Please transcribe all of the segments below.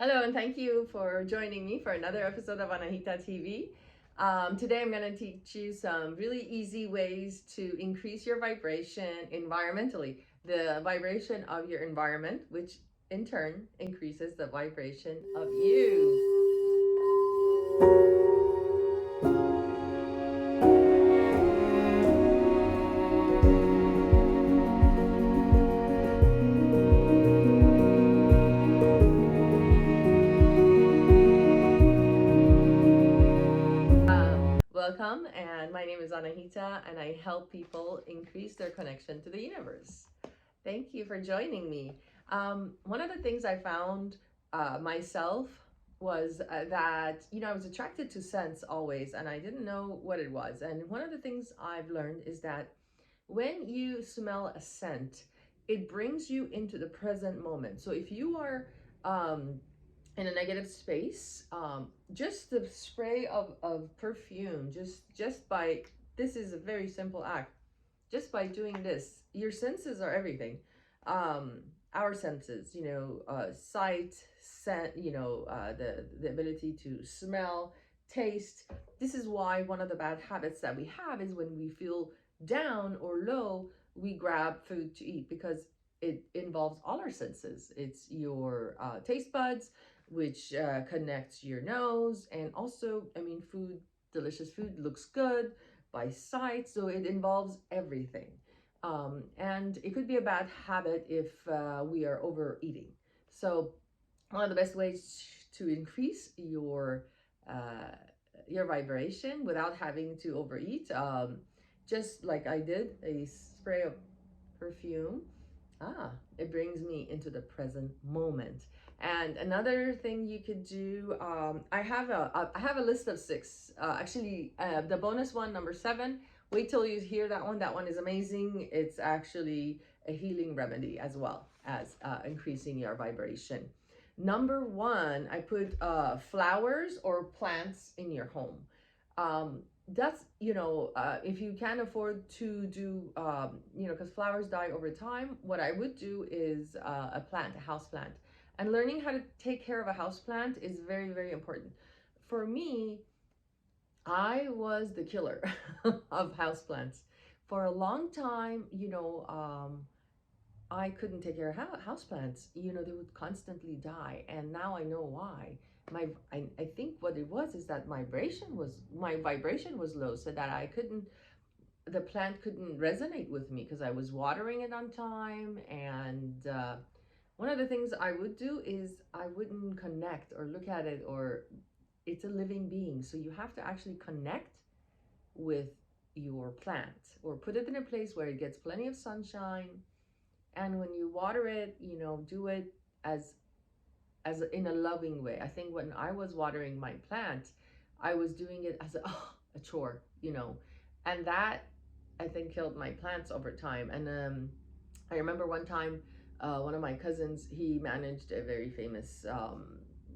Hello, and thank you for joining me for another episode of Anahita TV. Today, I'm going to teach you some really easy ways to increase your vibration environmentally. The vibration of your environment, which in turn increases the vibration of you. Welcome, and my name is Anahita, and I help people increase their connection to the universe. Thank you for joining me. One of the things I found myself was that, I was attracted to scents always, and I didn't know what it was. And one of the things I've learned is that when you smell a scent, it brings you into the present moment. So if you are um, in a negative space, just the spray of perfume, just by, this is a very simple act, just by doing this, your senses are everything. Our senses, sight, scent, the ability to smell, taste. This is why one of the bad habits that we have is when we feel down or low, we grab food to eat, because it involves all our senses. It's your taste buds, which connects your nose, and also, food, delicious food looks good by sight, so it involves everything. And it could be a bad habit if we are overeating. So one of the best ways to increase uh, your vibration without having to overeat, just like I did, a spray of perfume. It brings me into the present moment. And another thing you could do, I have a list of six. The bonus one, number seven. Wait till you hear that one. That one is amazing. It's actually a healing remedy as well as increasing your vibration. Number one, I put flowers or plants in your home. That's, if you can't afford to do, because flowers die over time, what I would do is a plant, a house plant. And learning how to take care of a house plant is very, very important. For me, I was the killer of house plants for a long time. I couldn't take care of houseplants. They would constantly die, and now I know why. I think what it was is that my vibration was low, so that the plant couldn't resonate with me because I was watering it on time. And one of the things I would do is I wouldn't connect or look at it, or it's a living being, so you have to actually connect with your plant, or put it in a place where it gets plenty of sunshine. And when you water it, do it as in a loving way. I think when I was watering my plant, I was doing it as a chore, and that, I think, killed my plants over time. And I remember one time, one of my cousins, he managed a very famous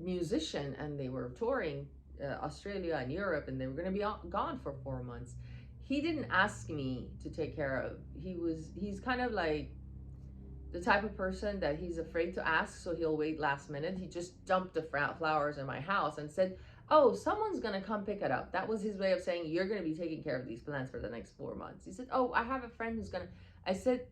musician, and they were touring Australia and Europe, and they were going to be gone for 4 months. He didn't ask me to take care of. He's kind of like the type of person that he's afraid to ask, so he'll wait last minute. He just dumped the flowers in my house and said, "Oh, someone's gonna come pick it up." That was his way of saying, "You're gonna be taking care of these plants for the next 4 months." He said, "Oh, I have a friend who's gonna." I said,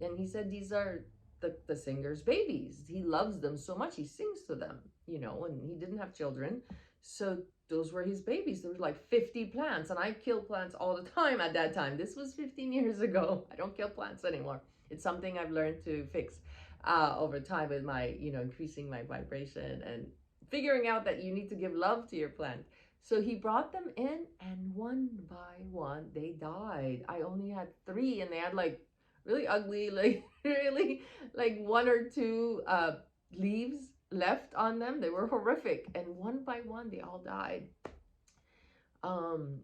and he said, "These are the singer's babies. He loves them so much. He sings to them, and he didn't have children, so those were his babies. There were like 50 plants, and I kill plants all the time at that time. This was 15 years ago. I don't kill plants anymore. It's something I've learned to fix over time with my, increasing my vibration and figuring out that you need to give love to your plant." So he brought them in, and one by one, they died. I only had three, and they had like really ugly, like really like one or two leaves left on them. They were horrific. And one by one, they all died.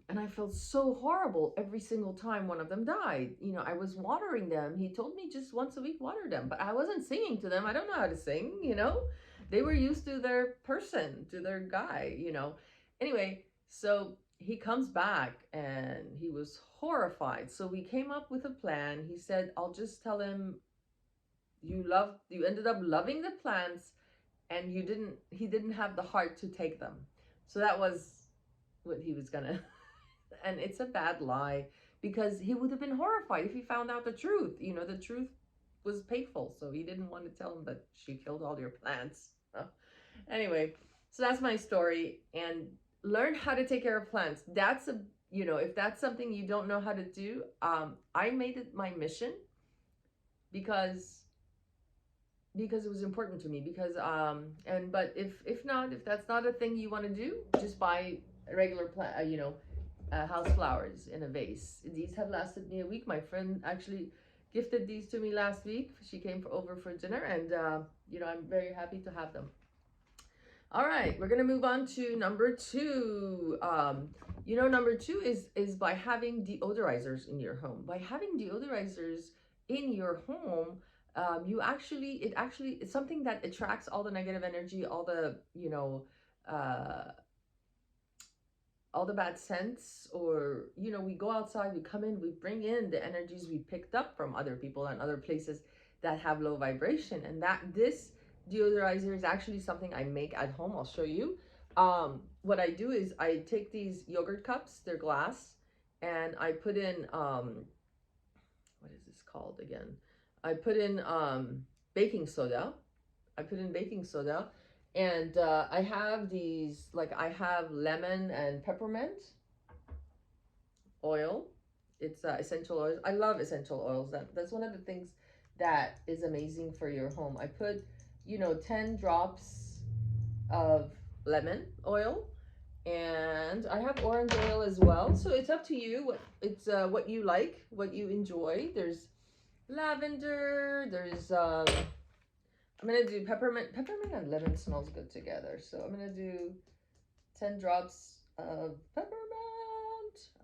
And I felt so horrible every single time one of them died. I was watering them. He told me just once a week water them, but I wasn't singing to them. I don't know how to sing. They were used to their person, to their guy. Anyway, so he comes back and he was horrified. So we came up with a plan. He said, "I'll just tell him you ended up loving the plants, and he didn't have the heart to take them. So that was what he was gonna and it's a bad lie, because he would have been horrified if he found out the truth. You know, the truth was painful, so he didn't want to tell him that she killed all your plants. Anyway, so that's my story. And learn how to take care of plants. That's a, you know, if that's something you don't know how to do, I made it my mission, because it was important to me, because and but if not, if that's not a thing you want to do, just buy a regular plant, house flowers in a vase. These have lasted me a week. My friend actually gifted these to me last week. She came over for dinner, and I'm very happy to have them. All right, we're gonna move on to number two. Number two is by having deodorizers in your home. By having deodorizers in your home, it's something that attracts all the negative energy, uh, all the bad scents, or we go outside, we come in, we bring in the energies we picked up from other people and other places that have low vibration. And that this deodorizer is actually something I make at home. I'll show you. What I do is I take these yogurt cups, they're glass, and I put in what is this called again? I put in baking soda. I put in baking soda, and I have these, like, I have lemon and peppermint oil. It's essential oils. I love essential oils. That's one of the things that is amazing for your home. I put 10 drops of lemon oil, and I have orange oil as well. So it's up to you. What you like, what you enjoy. There's lavender. There's I'm gonna do peppermint. Peppermint and lemon smells good together. So I'm gonna do 10 drops of peppermint.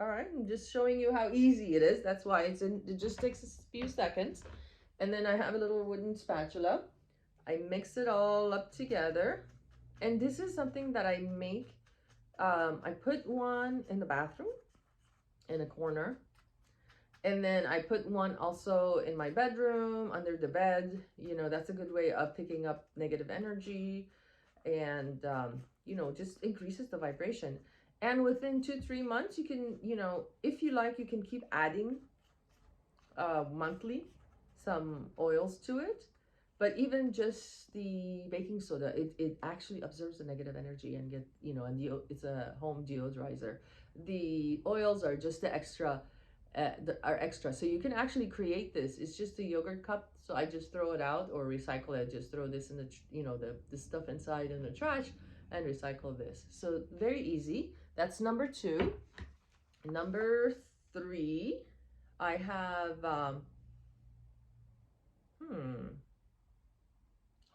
All right, I'm just showing you how easy it is. That's why it just takes a few seconds. And then I have a little wooden spatula. I mix it all up together. And this is something that I make. I put one in the bathroom in a corner. And then I put one also in my bedroom, under the bed. That's a good way of picking up negative energy, and, just increases the vibration. And within 2-3 months, you can, if you like, you can keep adding monthly some oils to it. But even just the baking soda, it actually absorbs the negative energy and it's a home deodorizer. The oils are just the extra, are extra. So you can actually create this. It's just a yogurt cup. So I just throw it out or recycle it. Just throw this in the stuff inside in the trash and recycle this. So very easy. That's number two. Number three, I have,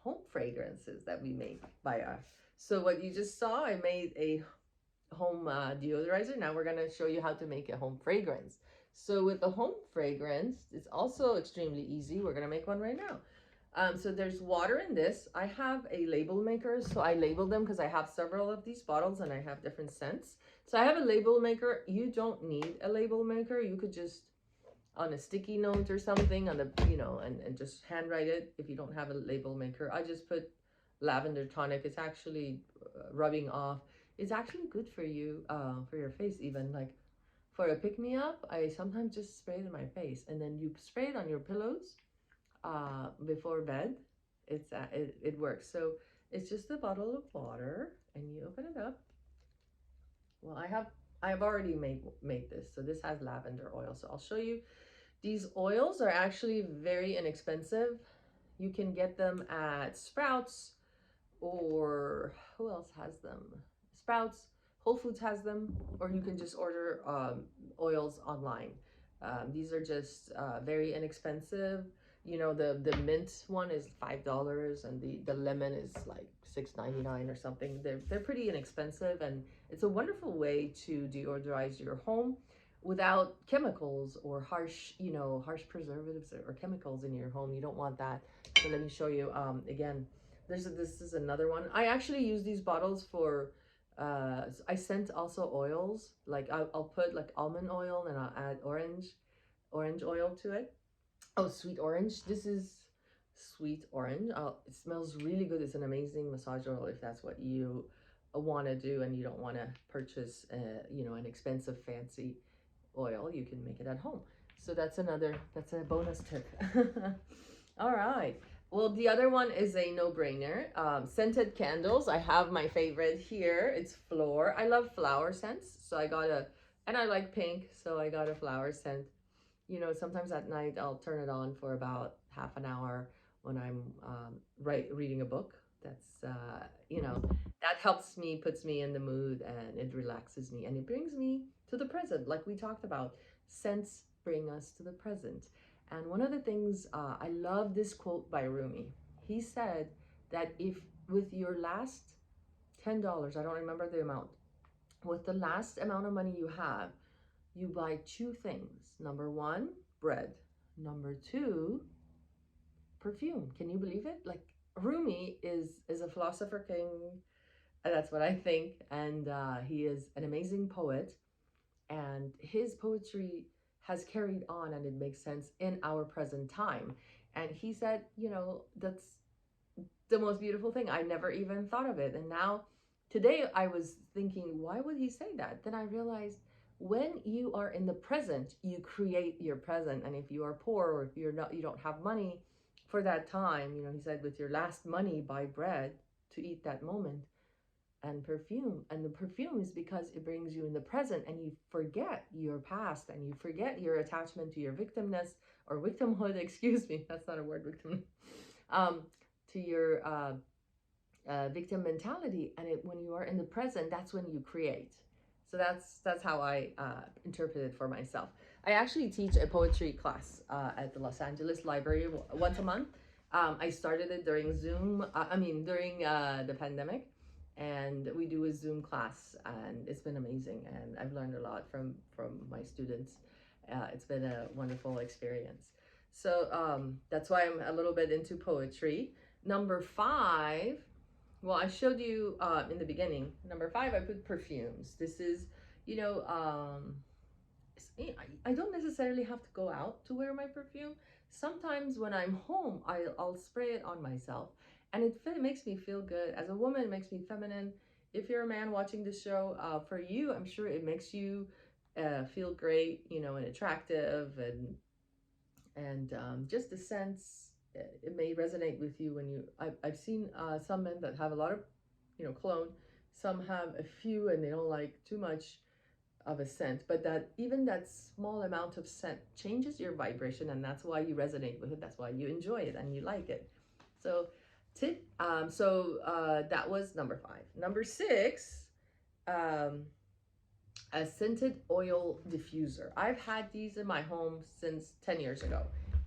home fragrances that we make by us. So what you just saw, I made a home deodorizer. Now we're going to show you how to make a home fragrance. So with the home fragrance, it's also extremely easy. We're going to make one right now. So there's water in this. I have a label maker, so I label them because I have several of these bottles and I have different scents. So I have a label maker. You don't need a label maker. You could just, on a sticky note or something, on the and just handwrite it. If you don't have a label maker, I just put lavender tonic. It's actually rubbing off. It's actually good for you, for your face. Even like for a pick-me-up, I sometimes just spray it in my face, and then you spray it on your pillows before bed. It works. So it's just a bottle of water, and you open it up. Well, I've already made this, so this has lavender oil. So I'll show you. These oils are actually very inexpensive. You can get them at Sprouts, or who else has them? Sprouts, Whole Foods has them, or you can just order oils online. These are just very inexpensive. The mint one is $5, and the lemon is like $6.99 or something. They're pretty inexpensive, and it's a wonderful way to deodorize your home without chemicals or harsh preservatives or chemicals in your home. You don't want that. So let me show you again. This is another one. I actually use these bottles for I scent also oils. Like I'll put like almond oil, and I'll add orange oil to it. Oh, sweet orange. This is sweet orange. It smells really good. It's an amazing massage oil if that's what you want to do and you don't want to purchase, an expensive fancy oil. You can make it at home. So that's a bonus tip. All right. Well, the other one is a no-brainer. Scented candles. I have my favorite here. It's Floor. I love flower scents, so and I like pink, so I got a flower scent. Sometimes at night I'll turn it on for about half an hour when I'm reading a book. That's that helps me, puts me in the mood, and it relaxes me, and it brings me to the present, like we talked about. Scents bring us to the present. And one of the things, I love this quote by Rumi. He said that if with your last $10, I don't remember the amount, with the last amount of money you have, you buy two things. Number one, bread. Number two, perfume. Can you believe it? Like, Rumi is a philosopher king. That's what I think. And he is an amazing poet. And his poetry has carried on, and it makes sense in our present time. And he said, that's the most beautiful thing. I never even thought of it. And now, today, I was thinking, why would he say that? Then I realized, when you are in the present, you create your present. And if you are poor, or if you don't have money for that time, he said, with your last money, buy bread to eat that moment, and perfume. And the perfume is because it brings you in the present, and you forget your past, and you forget your attachment to your victimness or victimhood. Excuse me, that's not a word, victim. To your victim mentality. And when you are in the present, that's when you create. So that's how I interpret it for myself. I actually teach a poetry class at the Los Angeles Library once a month. I started it during Zoom. During the pandemic, and we do a Zoom class, and it's been amazing. And I've learned a lot from my students. It's been a wonderful experience. So that's why I'm a little bit into poetry. Number five, well, I showed you in the beginning. Number five, I put perfumes. This is, I don't necessarily have to go out to wear my perfume. Sometimes when I'm home, I'll spray it on myself, and it makes me feel good. As a woman, it makes me feminine. If you're a man watching the show, for you, I'm sure it makes you feel great, and attractive, and just the sense. It may resonate with you when I've seen some men that have a lot of cologne. Some have a few, and they don't like too much of a scent, but that even that small amount of scent changes your vibration, and that's why you resonate with it. That's why you enjoy it and you like it. So that was number five. Number six, a scented oil diffuser. I've had these in my home since 10 years ago.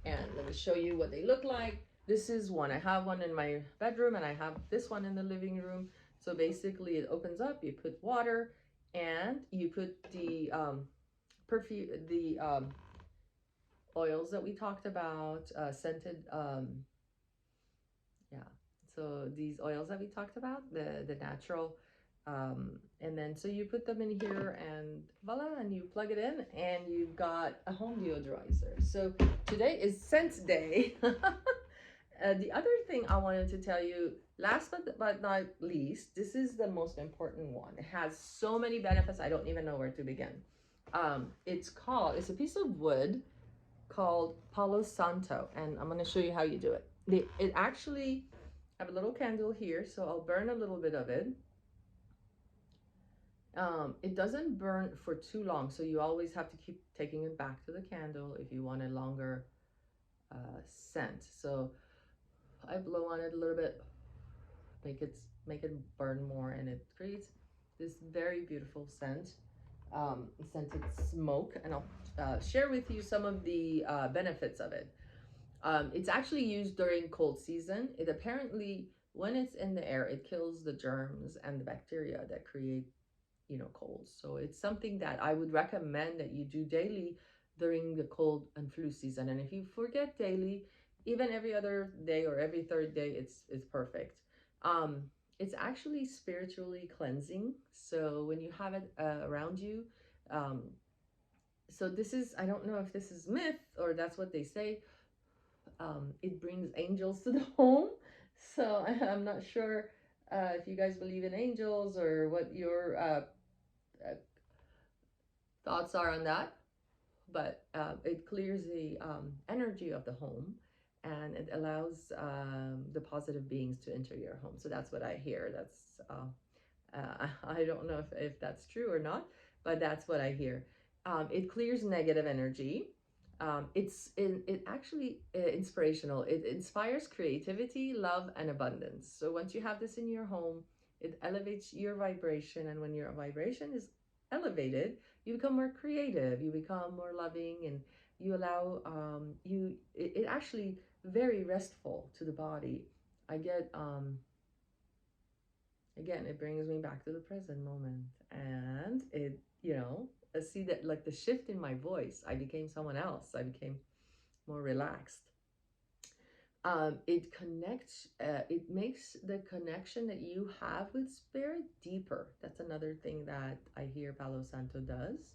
And let me show you what they look like. This is one. I have one in my bedroom, and I have this one in the living room. So basically, it opens up, you put water, and you put the perfume, the oils that we talked about, scented, yeah. So these oils that we talked about, the natural, and then so you put them in here, and voila, and you plug it in, and you've got a home deodorizer. So today is scent day. The other thing I wanted to tell you, last but not least, this is the most important one. It has so many benefits, I don't even know where to begin. It's a piece of wood called Palo Santo, and I'm going to show you how you do it. It actually have a little candle here, so I'll burn a little bit of it. It doesn't burn for too long, so you always have to keep taking it back to the candle if you want a longer scent. So I blow on it a little bit, make it burn more, and it creates this very beautiful scent, scented smoke. And I'll share with you some of the benefits of it. It's actually used during cold season. It apparently, when it's in the air, it kills the germs and the bacteria that create colds. So it's something that I would recommend that you do daily during the cold and flu season. And if you forget daily, even every other day or every third day, it's perfect. It's actually spiritually cleansing. So when you have it around you, so this is, I don't know if this is myth or that's what they say. it brings angels to the home. So I'm not sure if you guys believe in angels or what your uh, thoughts are on that, but it clears the energy of the home, and it allows the positive beings to enter your home. So that's what I hear. That's I don't know if that's true or not, but that's what I hear. It clears negative energy. It actually inspirational. It inspires creativity, love, and abundance. So once you have this in your home, it elevates your vibration, and when your vibration is elevated, you become more creative. You become more loving, and you allow it actually very restful to the body. I get again, it brings me back to the present moment, and it, I see that, like, the shift in my voice. I became someone else. I became more relaxed. It connects, it makes the connection that you have with spirit deeper. That's another thing that I hear Palo Santo does.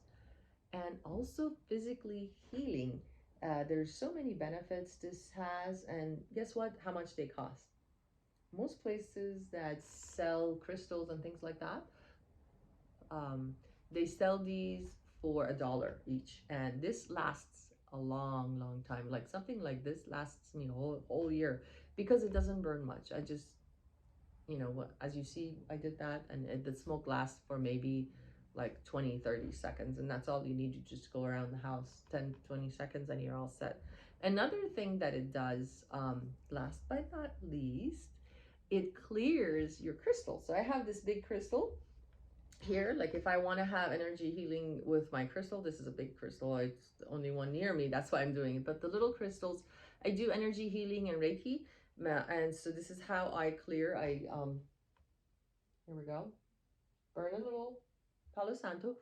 And also physically healing. There's so many benefits this has, and guess what? How much they cost? Most places that sell crystals and things like that, um, they sell these for $1 each, and this lasts a long, long time. Like something like this lasts me a whole year because it doesn't burn much. I just, what, as you see, I did that, and the smoke lasts for maybe like 20-30 seconds, and that's all you need. You just go around the house 10-20 seconds and you're all set. Another thing that it does, last but not least, it clears your crystal. So I have this big crystal here. Like, if I want to have energy healing with my crystal, this is a big crystal. It's the only one near me. That's why I'm doing it. But the little crystals, I do energy healing and Reiki. And so this is how I clear. Here we go. Burn a little Palo Santo.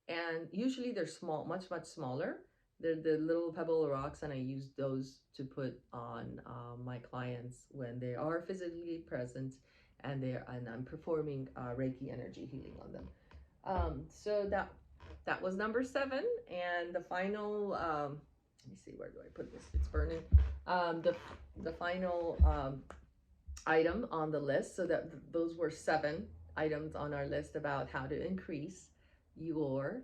And usually they're small, much, much smaller. They're the little pebble rocks, and I use those to put on my clients when they are physically present, and I'm performing Reiki energy healing on them. So that was number 7, and the final. Let me see, where do I put this? It's burning. The final item on the list. So that those were 7 items on our list about how to increase your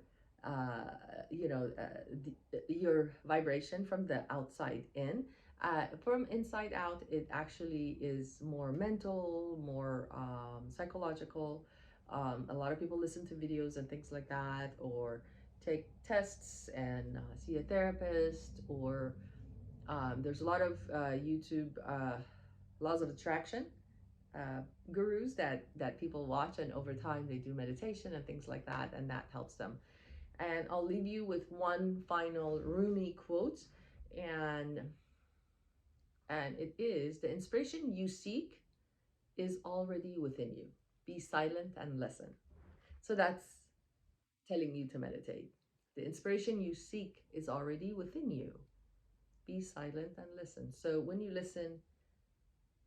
your vibration from the outside in. From inside out, it actually is more mental, more psychological. A lot of people listen to videos and things like that, or take tests and see a therapist, or there's a lot of YouTube laws of attraction gurus that people watch, and over time they do meditation and things like that, and that helps them. And I'll leave you with one final Rumi quote, and it is: the inspiration you seek is already within you. Be silent and listen. So that's telling you to meditate. The inspiration you seek is already within you. Be silent and listen. So when you listen,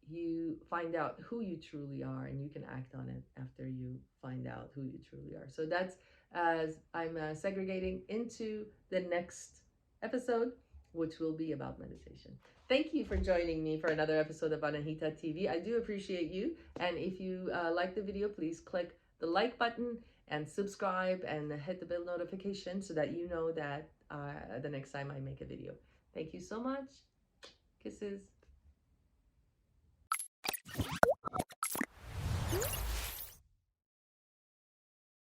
you find out who you truly are, and you can act on it after you find out who you truly are. So that's, as I'm segregating into the next episode, which will be about meditation. Thank you for joining me for another episode of Anahita TV. I do appreciate you, and if you like the video, please click the like button and subscribe and hit the bell notification so that you know that the next time I make a video. Thank you so much. Kisses.